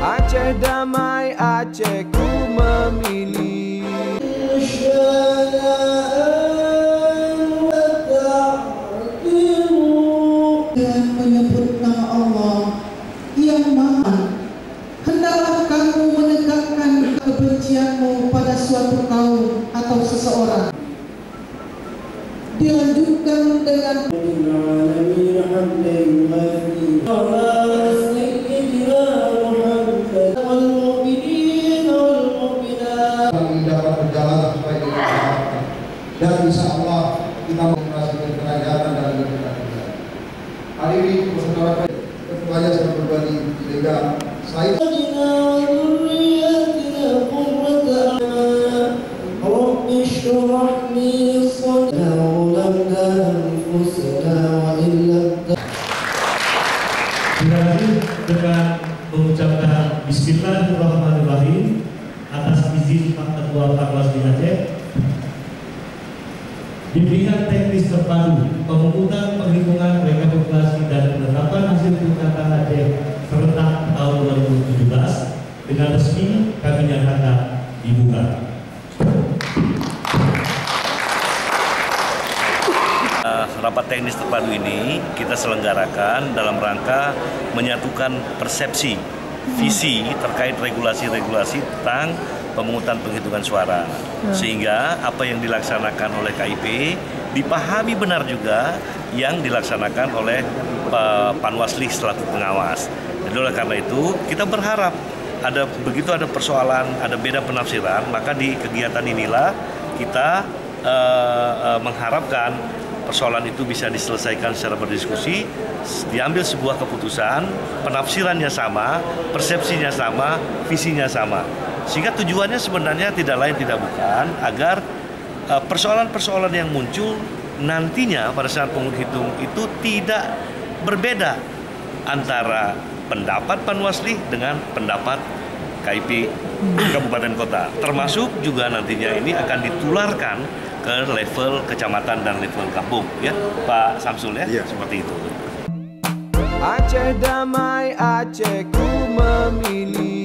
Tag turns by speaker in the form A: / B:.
A: Aceh damai, Aceh ku memilih.
B: Dengan menyebut nama Allah yang Maha, hendaklah kamu menegakkan kebencianmu pada suatu kaum atau seseorang. Dilanjutkan dengan
C: dapat berjalan sesuai dengan harapan, dan insya Allah kita menghasilkan kerajaan dan keberhasilan. Hari ini saudara ketuanya sudah berbagi sehingga saya
D: dengan mengucapkan Bismillahirrahmanirrahim atas izin Pak Ketua Panwasli Aceh. Bimbingan teknis terpadu pemungutan penghitungan rekapitulasi dan penetapan hasil pilkada Aceh serentak tahun 2017 dengan resmi kami nyatakan dibuka.
E: Rapat teknis terpadu ini kita selenggarakan dalam rangka menyatukan persepsi, visi terkait regulasi-regulasi tentang pemungutan penghitungan suara, sehingga apa yang dilaksanakan oleh KIP dipahami benar juga yang dilaksanakan oleh Panwasli selaku pengawas. Jadi oleh karena itu kita berharap begitu ada persoalan, ada beda penafsiran, maka di kegiatan inilah kita mengharapkan persoalan itu bisa diselesaikan secara berdiskusi, diambil sebuah keputusan, penafsirannya sama, persepsinya sama, visinya sama. Sehingga tujuannya sebenarnya tidak lain tidak bukan agar persoalan-persoalan yang muncul nantinya pada saat penghitung itu tidak berbeda antara pendapat Panwasli dengan pendapat KIP Kabupaten Kota. Termasuk juga nantinya ini akan ditularkan ke level kecamatan dan level kampung, ya Pak Samsul ya, seperti itu.
A: Aceh damai, Aceh ku memilih.